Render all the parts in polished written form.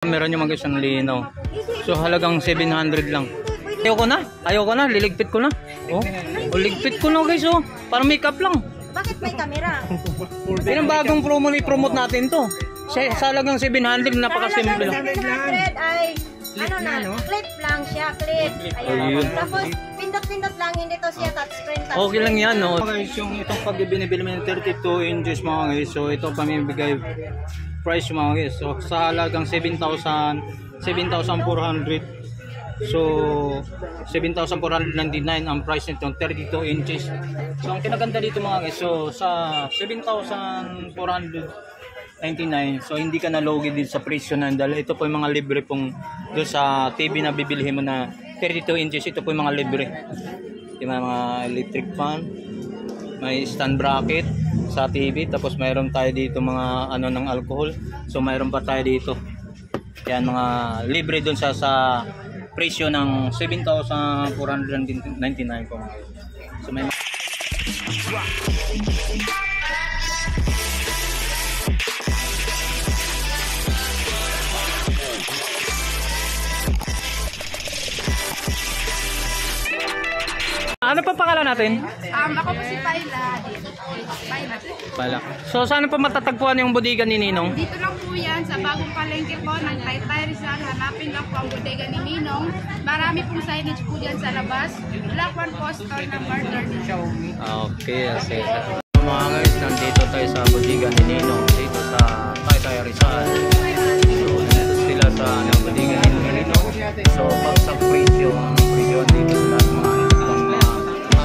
Meron yung mga isang linaw. So halagang 700 lang. Ayoko na, liligpit ko na. Oh, ligpit ko na guys, oh. Para makeup lang. Bakit may camera? Yan ang bagong promote natin to. Sa halagang 700, napakasimple lang. 700 ay clip lang siya, clip. Ayan. Tapos pindot-pindot lang, hindi to siya touchscreen. Okay lang yan, no. Guys, yung itong pag binibili mo ng 32 inches mga guys, so ito pamibigay price mga guys. So sa halagang 7,400. So 7,499 ang price nito, 32 inches. So ang kinaganda dito mga guys, so sa 7,499, so hindi ka nalugi din sa presyo na dahil ito po yung mga libre pong doon sa TV na bibilihin mo na 32 inches. Ito po yung mga libre, yung mga electric fan, may stand bracket sa TV, tapos mayroon tayo dito mga ano ng alcohol. So mayroon pa tayo dito yan mga libre doon sa presyo ng 7,499 po. So may ano pa pangalan natin? Ako po si Paila. Paila. So saan pa matatagpuan yung bodega ni Ninong? Dito lang po yan sa bagong palengke po ng Taytay Rizal. Hanapin lang po ang bodega ni Ninong. Marami pong signage po dyan sa labas. Black one po store number 32. Okay, okay. Mga guys, nandito tayo sa bodega ni Ninong dito sa Taytay Rizal. So nandito sila sa bodega ni Ninong. So pag sa presyo, ang presyo dito sa lahat mga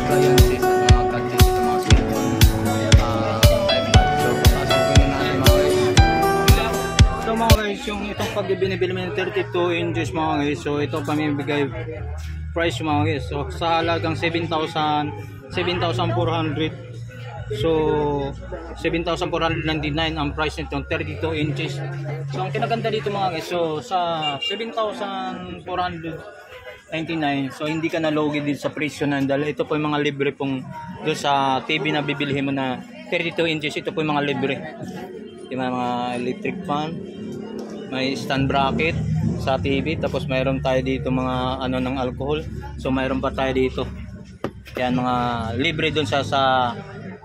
appliances at mga gadgets at mga cellphone. So papasok na natin mga guys. So mga guys, yung itong pag binibili mo ng 32 inches mga guys, so ito pamibigay price mga guys. So sa halagang 7,400. So 7,499 ang price nito, 32 inches. So ang kinaganda dito mga guys, so sa 7,499, so hindi ka nalugi din sa presyo na dahil ito po yung mga libre pong doon sa TV na bibilihin mo na 32 inches. Ito po yung mga libre, yung mga electric fan, may stand bracket sa TV, tapos mayroon tayo dito mga ano ng alcohol. So mayroon pa tayo dito yan mga libre doon sa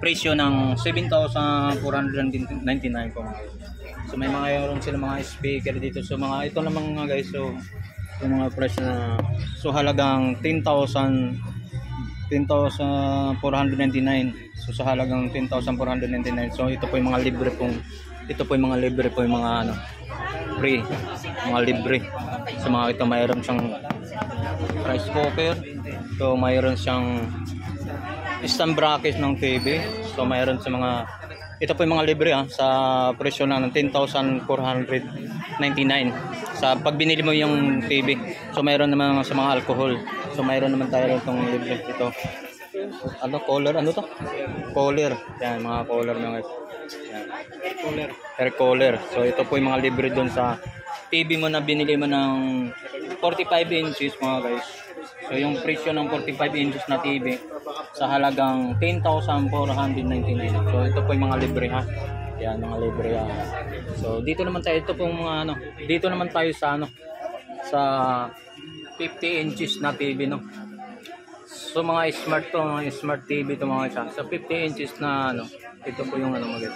presyo ng 7,499 po. So may mga sila mga speaker dito. So mga ito lang mga guys, so yung mga presyo na so halagang 10,499. So sa halagang 10,499. So ito po yung mga libre pong yung mga ano free, mga libre. So mga ito mayroon siyang rice cooker. So mayroon siyang stand bracket ng TV. So mayroon sa mga ito po yung mga libre sa presyo na ng 10,499 sa pag binili mo yung TV. So mayroon naman sa mga alcohol. So mayroon naman tayo itong libre ito. Ano color? Ano to? Color. Yan mga color na guys. Yan. Hair color. So ito po yung mga libre doon sa TV mo na binili mo ng 45 inches mga guys. So yung presyo ng 45 inches na TV sa halagang 10,499. So ito po yung mga libre ha. Yan mga libre So dito naman tayo, ito pong mga ano, dito naman tayo sa ano sa 50 inches na TV no. So mga smart TV to mga isa. Sa 50 inches na ano, ito po yung ano mga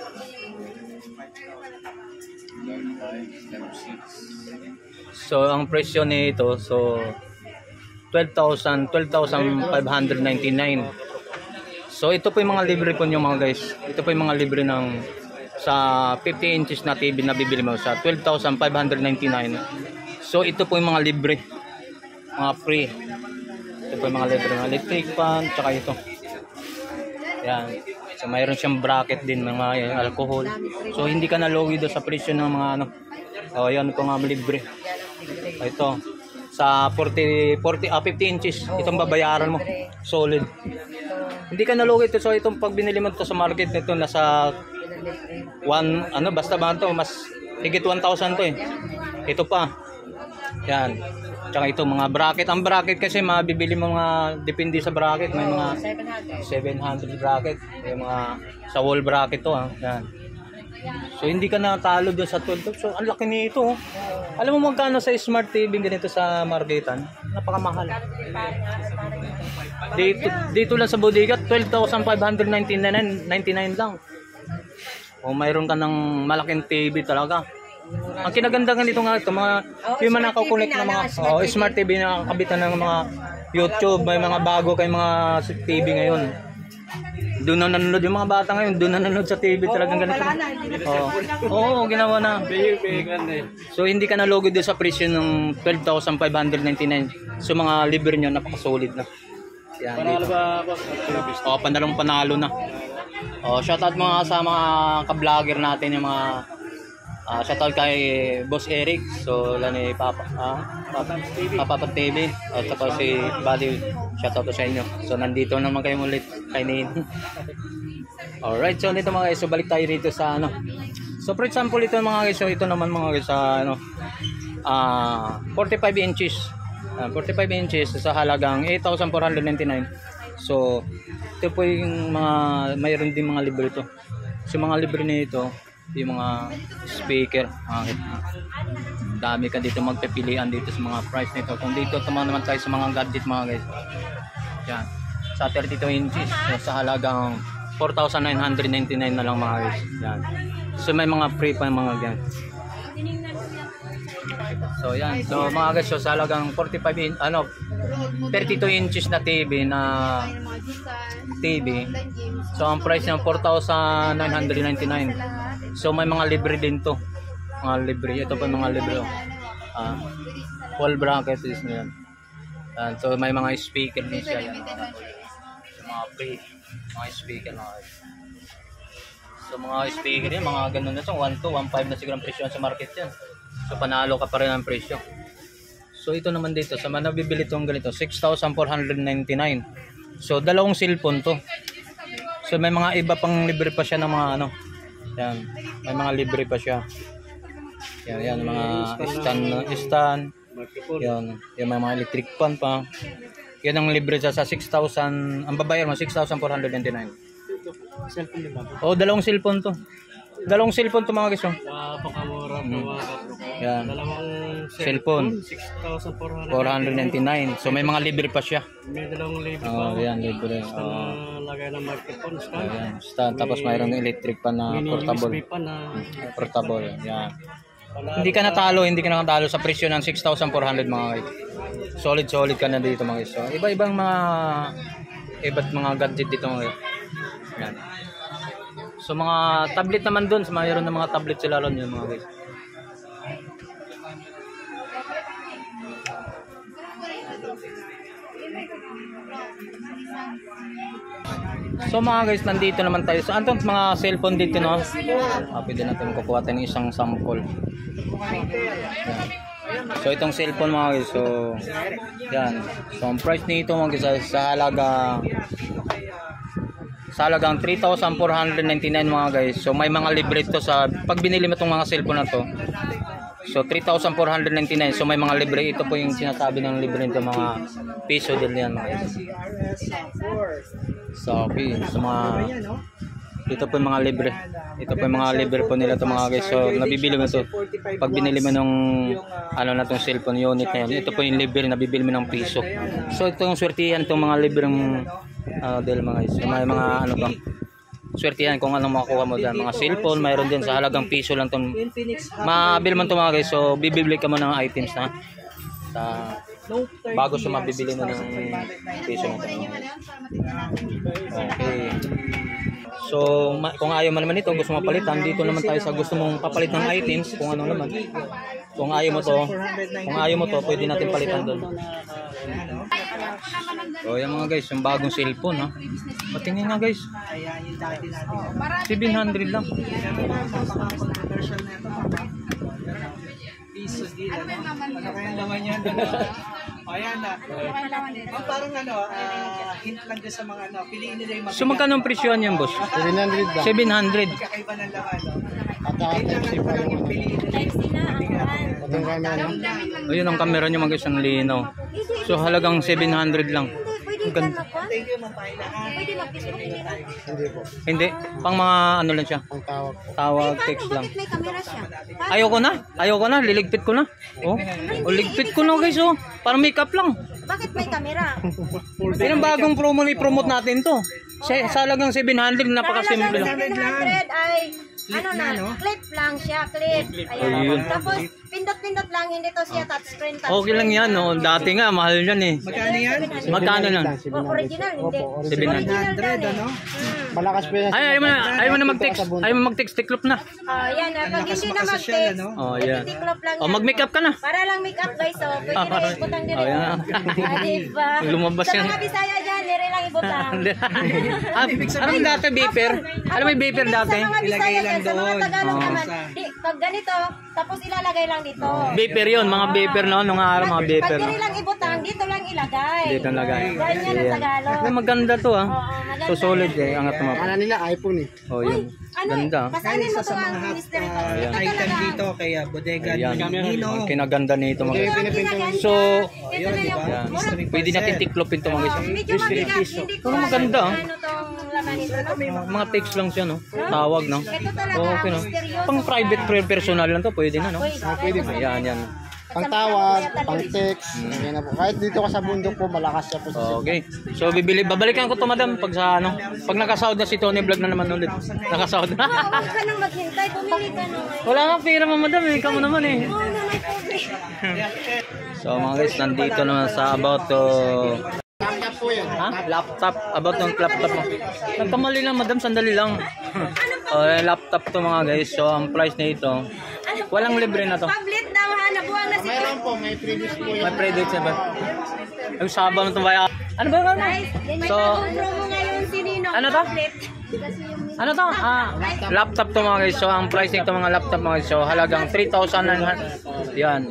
So ang presyo nito so 12,599. So ito po yung mga libre po nyo mga guys. Ito po yung mga libre ng sa 50 inches na TV na bibili mo sa 12,599. So ito po yung mga libre, mga free. Ito po yung mga libre ng electric fan, tsaka ito. Yan. So mayroon siyang bracket din ng mga alcohol. So hindi ka nalugi doon sa presyo ng mga ano. Yan po nga libre. Ito sa 50 inches itong babayaran mo solid, hindi ka nalugi ito. So itong pag binili mo ito sa market nito nasa 1 ano basta ba ito mas higit 1,000 to ito pa yan. Tsaka ito mga bracket, ang bracket kasi mabibili mo mga depende sa bracket, may mga 700 bracket, may mga sa wall bracket to yan. So hindi ka natalo doon sa 12. So ang laki nito. Oh. Alam mo magkano sa smart TV ganito sa marketan? Napakamahal. Dito lang sa bodega 12,599 lang. O mayroon ka ng malaking TV talaga. Ang kinagandahan nito nga ito, mga yung mga nakakunik na mga smart TV na nakabitan ng mga YouTube, may mga bago kay mga TV ngayon. Doon na nanonood yung mga bata ngayon, doon na nanonood sa TV talagang ganito. Oo, ginawa na. So hindi ka nalugod doon sa presyo ng 12,599. So mga libre nyo, napakasolid na. Yan, panalo ba? Panalo na. Shoutout mga sa mga ka-vlogger natin, yung mga shoutout kay Boss Eric. So wala ni Papa TV at saka si Buddy, shoutout to sa inyo. So nandito naman kayo ulit kay Nin. Alright, so dito mga guys, so balik tayo rito sa ano. So for example ito mga guys, so ito naman mga guys sa ano 45 inches. 45 inches sa halagang 8,499. So ito po yung mga mayroon din mga libre ito. So mga libre nito yung mga speaker. Dami ka dito magpipilian dito sa mga price nito. Kung dito tumama naman tayo sa mga gadget mga guys. Yan. Sa 32 inches so, sa halagang 4,999 na lang mga guys. Yan. So may mga free pa mga ganyan. So yan. So mga guys, so sa halagang 32 inches na TV na TV. So ang price niya 4,999. So may mga libre din to. Mga libre. Ito pa mga libre. Wall bracket is yan. So may mga speaker din siya yan. So, mga free mga speaker mga guys. So mga speaker yan, mga ganun na so 1 to 1.5 na siguro ang presyo sa market yan. So panalo ka pa rin ang presyo. So ito naman dito sa mga nabibili itong ganito 6,499. So dalawang cellphone to. So may mga iba pang libre pa siya ng mga ano. Yan. May mga libre pa siya. Yan mga stand. Yan. Yung mga electric fan pa. Yan ang libre sa 6,000. Ang babayar mo 6,499. Cellphone din ba? Oh, dalawang cellphone to. Dalawang cellphone to mga guys. Napakamura po mga kapro. Yan. Dalawang Cellphone. 6,499. So may mga libre pa siya. May dalawang libre pa. Oh, yan libre. Lagay ng microphone stand. Ayan, stand. Tapos mayroong electric pa na portable. USB pa na Portable. Yan. Hindi ka natalo sa presyo ng 6,400 mga guys. Solid ka na dito mga guys. So, iba-ibang iba't mga gadget dito mga guys. Yan. So mga tablet naman doon, mayroon na mga tablet sila ron yun mga guys. So mga guys, nandito naman tayo. So antong mga cellphone dito no. Pwede natin kukuha tayo ng isang sample. Yan. So itong cellphone mga guys, so yan. So ang price nito mga guys sa halagang 3,499 mga guys. So may mga libre to sa pag binili mo itong mga cellphone na to. So 3,499. So may mga libre. Ito po yung sinasabi ng libre nito mga piso din yan mga guys. So okay. So mga ito po yung mga libre. Ito po yung mga libre po nila to mga guys. So nabibili mo to pag binili mo nung ano na tong cellphone unit na yan. Ito po yung libre na bibili mo ng piso. So ito yung swertihan itong mga libreng dahil mga guys. So, may mga ano bang swertihan kung anong makuha mo dyan. Mga cellphone mayroon din sa halagang piso lang itong mabil man ito mga guys. So bibili ka mo ng items na bago sa mabibili mo ng piso na ito. Okay. So kung ayaw mo naman ito, gusto mo palitan, dito naman tayo sa gusto mong papalit ng items, kung ano naman. Kung ayaw mo to, pwede natin palitan doon. So yan mga guys, yung bagong cellphone ha. Patingin nga guys. 700 lang. piso din. Ano kaya naman yan? Ayan na. Parang hint lang din sa mga piliin nila yung mga. So magkano ang presyo niyan, boss? 700 lang. 700. Kakaiba ng laman. Ayun ang camera niyo, mag-isang linaw. So halagang 700 lang. Hindi, pwede ka na po? Thank you, Ma'am Paila. Pwede mag-Facebook, hindi na. Hindi. Pang mga ano lang siya. Tawag, text lang. Bakit may camera siya? Ayoko na. Liligpit ko na. Oh, ligpit ko na guys. Oh, para makeup lang. Bakit may camera? Yan ang bagong promo na i-promote natin to. Sa halagang 700, napakasimple lang. 700 ay clip lang siya, clip. Ayun. Tapos pindot-pindot lang, hindi to siya touchscreen. Okay lang yan, no? Dati nga, mahal yan eh. Magkano yan? Magkano lang? Original, hindi. 700. 100, ano? Malakas po yan. Ayaw mo na mag-text. Ayaw mo mag-text, tiklop na. Yan, pag hindi na Masosyal, mag-text, ano? Oh, yan. tiklop lang Oh, yan. mag-makeup ka na. Para lang make-up guys, so pwede na ibutang din. Oh, yan. Diba? Lumabas Sa yan. mga Bisaya dyan, nire lang ibutang. Anong dati, beeper? Alam mo yung beeper dati? Sa mga Bisaya Ilagay dyan, lang sa mga doon. Tagalog Oh. naman. Pag ganito, tapos ilalagay lang dito. Beeper yun, mga beeper no? Nung araw, mga beeper. Pag lang ibutang, dito lang ilagay. Dito lagay. Ganyan ang Tagalog. Ay, maganda to ah. Oo, maganda. So solid eh, angat mo. Kala nila iPhone eh. Oh, yun. Ganda. Pasanin mo Isa to sa ang mga minister ko. item dito kaya bodega Ayan. ni Nino. Ang kinaganda nito mga guys. So, ito na yung yan. mura. Pwede natin tiklopin ito mga guys. Medyo mabigat, hindi ko Pero maganda, ah. ano tong laman nito, no? Mga text lang siya no. Tawag no. Ito talaga Okay no. ang misteryoso. Pang private personal lang to, pwede na no. Pwede. Ayan. Pang tawag, pang text. Yan na po. Kahit dito ka sa bundok po, malakas siya po. Okay. So babalikan ko to madam pag sa ano, pag nakasahod na si Tony Vlog na naman ulit. Nakasahod na. Huwag ka nang maghintay, bumili ka na. Wala nga pera mo madam, ikaw mo naman eh. Oo na, may pobre. So mga guys, nandito naman sa about to Laptop po yan. laptop, about ng laptop mo. Nagkamali lang madam, sandali lang. Laptop to mga guys. So ang price na ito, walang libre na to. Tablet daw ha, nabuwang na si Mayroon po, may previous po yan. May predate siya ba? Ang saba ng tumaya. Ano ba yun? Guys, may So, bagong promo ngayon si Nino. Ano to? Tablet. ano to? Laptop to mga guys. So ang price nito mga laptop mga guys. So halagang 3,900. Yan.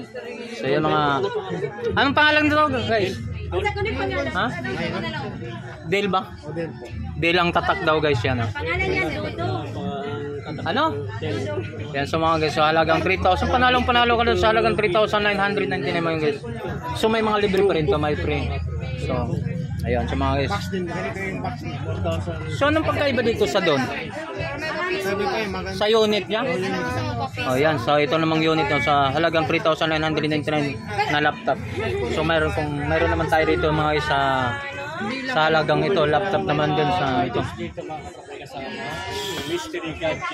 So yung mga... Anong pangalan nito guys? Isa ko na pangalan. Ha? Ano na lang? Dale ba? Dale ang tatak daw guys yan. Pangalan niya, Dodo. Ano? Yan so mga guys. So halagang 3,000. Panalo ka doon sa halagang 3,999 mga guys. So may mga libre pa rin to. May free. So ayun so mga guys. Box din, ganito yung box niya. So anong pagkaiba dito sa doon? Sabi ko yung maganda. Sa unit niya? Oh, yan. So ito namang unit no, sa halagang 3,999 na laptop. So mayroon naman tayo dito mga guys sa halagang ito, laptop naman din sa ito.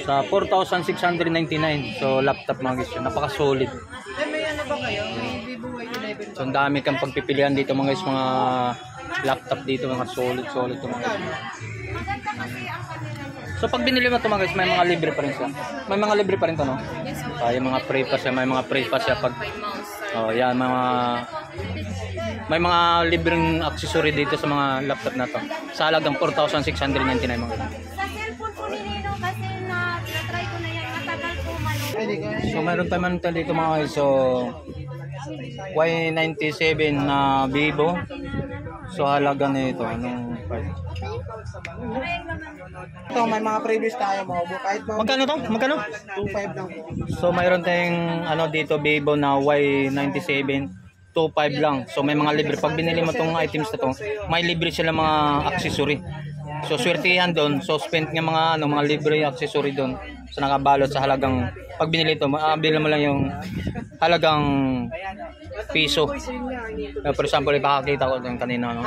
Sa 4,699. So laptop mga guys, napaka-solid. May ano ba kayo? May Vivo Y11. So ang dami kang pagpipilian dito mga guys, mga laptop dito, mga solid to mga guys. So pag binili mo ito mga guys, may mga libre pa rin siya. May mga libre pa rin to no? Yung mga free pa siya, may mga free pa siya pag yan may mga libreng accessory dito sa mga laptop na to. Sa halagang 4,699 mga guys. Sa cellphone po ni Nino kasi na-try ko na yan. Matagal po man. So mayroon naman tayo dito mga guys. So Y97 na Vivo. So halaga na ito anong price? Ito, may mga previous tayo mga bu. Kahit mga Magkano to? Magkano? 2.5 lang po. So mayroon tayong ano dito Vivo na Y97 2.5 lang. So may mga libre pag binili mo tong items na to, may libre sila mga accessory. So swertihan doon, so spend ng mga mga libre accessory doon. So nakabalot sa halagang pag binili ito, bili mo lang yung halagang piso. For example, ipakakita ko din kanina no.